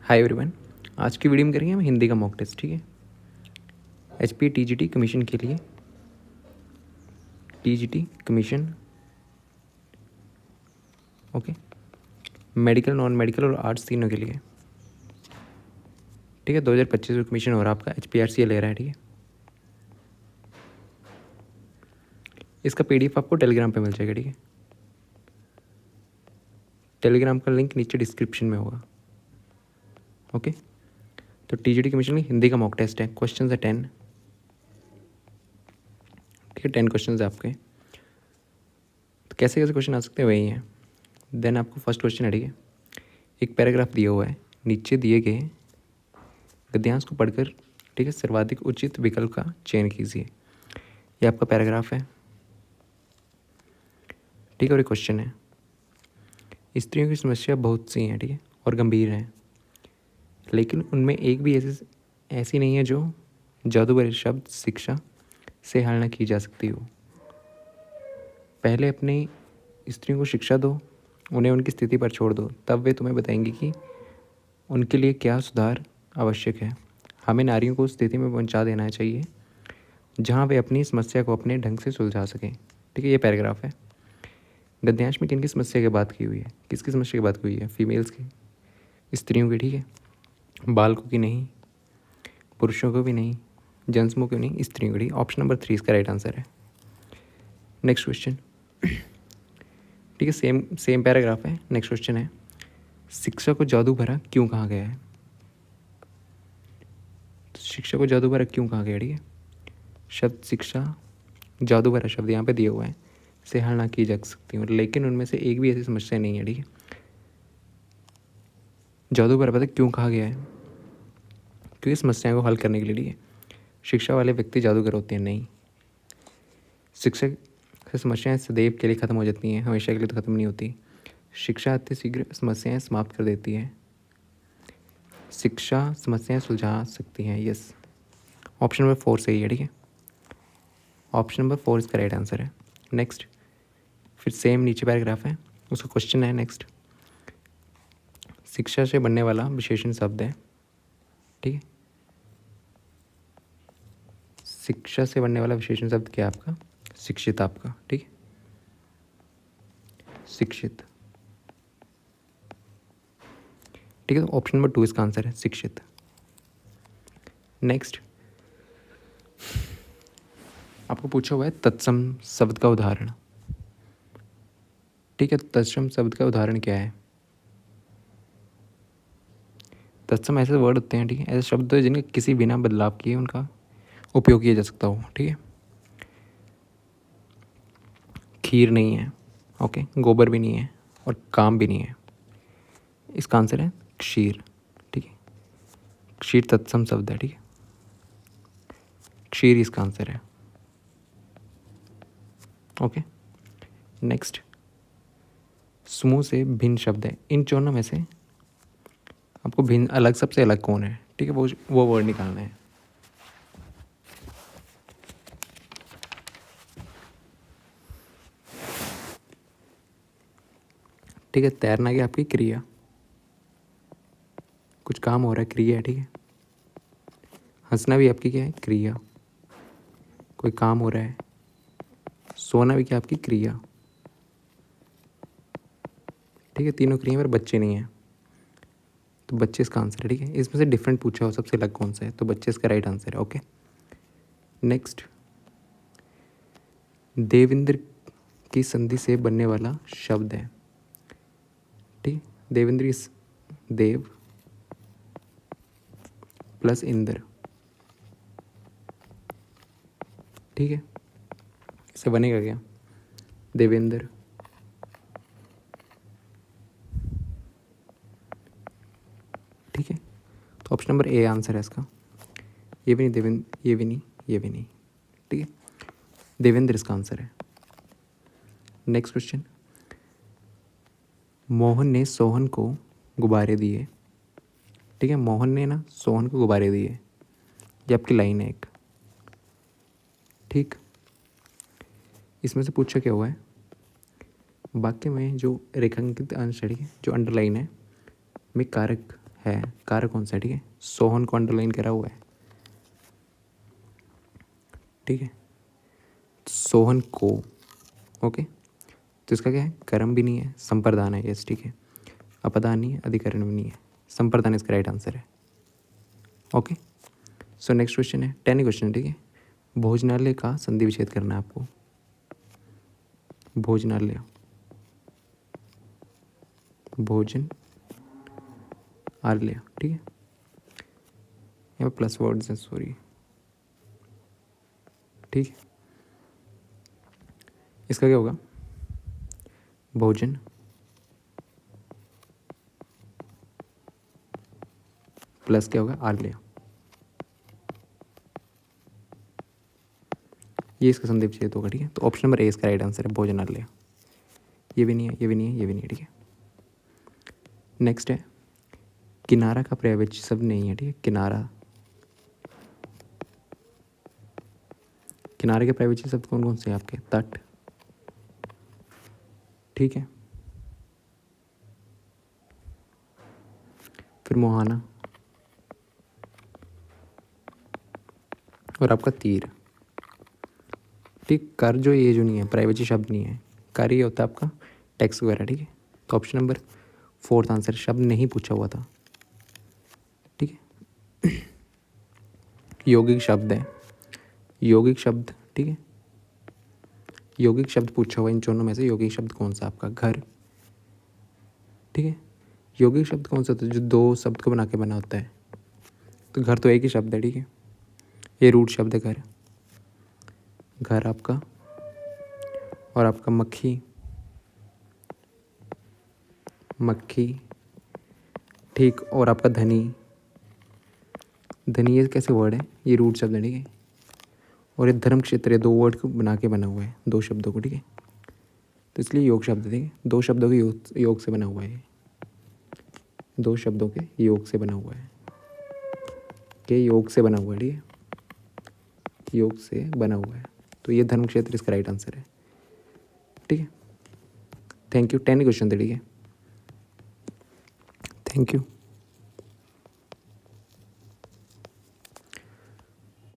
Hi everyone. आज की video में करेंगे हम हिंदी का मॉक टेस्ट। ठीक है, HP TGT कमीशन के लिए, TGT commission, okay, medical, non medical और आर्ट्स तीनों के लिए। ठीक है, 2025 में कमीशन हो रहा है आपका, HPRCA ले रहा है। ठीक है, इसका PDF आपको टेलीग्राम पे मिल जाएगा। ठीक है, टेलीग्राम का लिंक नीचे डिस्क्रिप्शन में होगा। ओके, तो TGT कमीशन में हिंदी का मॉक टेस्ट है। क्वेश्चन है 10। ठीक है, 10 क्वेश्चन है आपके। तो कैसे कैसे क्वेश्चन आ सकते हैं वही हैं। देन आपको फर्स्ट क्वेश्चन है। ठीक है, एक पैराग्राफ दिया हुआ है, नीचे दिए गए गद्यांश को पढ़कर, ठीक है, सर्वाधिक उचित विकल्प का चयन कीजिए। ये आपका पैराग्राफ है। ठीक है, और एक क्वेश्चन है, स्त्रियों की समस्या बहुत सी हैं, ठीक है, और गंभीर हैं, लेकिन उनमें एक भी ऐसी नहीं है जो जादूगर शब्द शिक्षा से हल न की जा सकती हो। पहले अपनी स्त्रियों को शिक्षा दो, उन्हें उनकी स्थिति पर छोड़ दो, तब वे तुम्हें बताएंगी कि उनके लिए क्या सुधार आवश्यक है। हमें नारियों को उस स्थिति में पहुंचा देना चाहिए जहां वे अपनी समस्या को अपने ढंग से सुलझा सकें। ठीक है, ये पैराग्राफ है। गद्यांश में किन की समस्या की बात की हुई है, किसकी समस्या की बात की हुई है? फीमेल्स की, स्त्रियों की। ठीक है, बालकों की नहीं, पुरुषों को भी नहीं, जनसमूह को नहीं, स्त्रियों की। ऑप्शन नंबर 3 इसका राइट आंसर है। Next question. ठीक है, सेम सेम पैराग्राफ है। नेक्स्ट क्वेश्चन है, शिक्षा को जादू भरा क्यों कहा गया है? तो शिक्षा को जादू भरा क्यों कहा गया? ठीक है, शब्द शिक्षा, जादू भरा शब्द यहाँ पे दिया हुआ है, से हल ना की जा सकती हूँ, लेकिन उनमें से एक भी ऐसी समस्या नहीं है। ठीक है, जादू भरा पता क्यों कहा गया है? क्योंकि समस्याओं को हल करने के लिए। ठीक है, शिक्षा वाले व्यक्ति जादूगर होते हैं नहीं। शिक्षा से समस्याएं सदैव के लिए ख़त्म हो जाती हैं, हमेशा के लिए तो ख़त्म नहीं होती। शिक्षा अति शीघ्र समस्याएं समाप्त कर देती है। शिक्षा समस्याएं सुलझा सकती हैं। यस, ऑप्शन नंबर 4 सही है। ठीक है, ऑप्शन नंबर 4 इसका राइट आंसर है। नेक्स्ट, फिर सेम नीचे पैराग्राफ है, उसका क्वेश्चन है नेक्स्ट, शिक्षा से बनने वाला विशेषण शब्द है। ठीक है, शिक्षा से बनने वाला विशेषण शब्द क्या है आपका? शिक्षित आपका। ठीक है, शिक्षित। ठीक है, तो ऑप्शन नंबर 2 इसका आंसर है, शिक्षित। नेक्स्ट, आपको पूछा हुआ है तत्सम शब्द का उदाहरण। ठीक है, तत्सम शब्द का उदाहरण क्या है? तत्सम ऐसे वर्ड होते हैं, ठीक है, ऐसे शब्द होते हैं जिनके किसी बिना बदलाव किए उनका उपयोग किया जा सकता हो। ठीक है, खीर नहीं है, ओके, गोबर भी नहीं है, और काम भी नहीं है। इसका आंसर है क्षीर। ठीक है, क्षीर तत्सम शब्द है। ठीक है, क्षीर इसका आंसर है। ओके, नेक्स्ट, समूह से भिन्न शब्द है। इन दोनों में से आपको भिन्न, अलग, सबसे अलग कौन है? ठीक है, वो वर्ड निकालना है। ठीक है, तैरना की आपकी क्रिया, कुछ काम हो रहा है, क्रिया है। ठीक है, हंसना भी आपकी क्या है? क्रिया, कोई काम हो रहा है। सोना भी क्या आपकी क्रिया। ठीक है, तीनों क्रिया पर बच्चे नहीं हैं, तो बच्चे इसका आंसर है। ठीक है, इसमें से डिफरेंट पूछा हो सबसे अलग कौन सा है, तो बच्चे इसका राइट आंसर है। ओके, नेक्स्ट, देवेंद्र की संधि से बनने वाला शब्द है। ठीक, देवेंद्र इस देव प्लस इंद्र। ठीक है, इससे बनेगा क्या? देवेंद्र। ठीक है, तो ऑप्शन नंबर ए आंसर है इसका। ये भी नहीं देवेंद्र, ये भी नहीं, ये भी नहीं। ठीक है, देवेंद्र इसका आंसर है। नेक्स्ट क्वेश्चन, मोहन ने सोहन को गुब्बारे दिए। ठीक है, मोहन ने ना सोहन को गुब्बारे दिए, ये आपकी लाइन है एक। ठीक, इसमें से पूछा क्या हुआ है? वाक्य में जो रेखांकित अंश है, जो अंडरलाइन है, में कारक है, कारक कौन सा है, ठीक है। सोहन को अंडरलाइन करा हुआ है, ठीक है, सोहन को, ओके। तो इसका क्या है, कर्म भी नहीं है, संप्रदान है, यस, ठीक है। अपदान नहीं है, अधिकरण भी नहीं है, संप्रदान इसका राइट आंसर है, ओके। सो नेक्स्ट क्वेश्चन है, 10 क्वेश्चन है, ठीक है। भोजनालय का संधि विच्छेद करना है आपको। भोजनालय, भोजन आलय, ठीक है। यहाँ प्लस वर्ड्स हैं, सॉरी, ठीक है। इसका क्या होगा, भोजन प्लस क्या होगा, आलय, ये इसका संधि विच्छेद होगा, ठीक है। तो ऑप्शन नंबर ए इसका राइट आंसर है, भोजनालय। ये भी नहीं है, ये भी नहीं है, ये भी नहीं है, ठीक है। नेक्स्ट है, किनारा का पर्यायवाची शब्द नहीं है, ठीक है। किनारा, किनारे के पर्यायवाची शब्द कौन कौन से हैं आपके, तट, ठीक है, फिर मुहाना और आपका तीर, ठीक। कर जो ये जो नहीं है, पर्यायवाची शब्द नहीं है, कर ये होता है आपका टैक्स वगैरह, ठीक है। तो ऑप्शन नंबर 4 आंसर, शब्द नहीं पूछा हुआ था, ठीक है। यौगिक शब्द है, यौगिक शब्द, ठीक है। यौगिक शब्द पूछा हुआ, इन दोनों में से यौगिक शब्द कौन सा आपका, घर, ठीक है। यौगिक शब्द कौन सा होता है, जो दो शब्द को बना के बना होता है। तो घर तो एक ही शब्द है, ठीक है। ये रूट शब्द है घर, घर आपका, और आपका मक्खी, मक्खी, ठीक। और आपका धनी, धनी ये कैसे वर्ड है, ये रूट शब्द है, ठीक है। और ये धर्म क्षेत्र है, दो वर्ड को बना के बना हुआ है, दो शब्दों को, ठीक है। तो इसलिए योग शब्द है, ठीक है। दो शब्दों के योग से बना हुआ है, दो शब्दों के योग से बना हुआ है, के योग से बना हुआ है, ठीक है, योग से बना हुआ है। तो ये धर्म क्षेत्र इसका राइट आंसर है, ठीक है। थैंक यू, 10 क्वेश्चन थे, ठीक है। Thank you.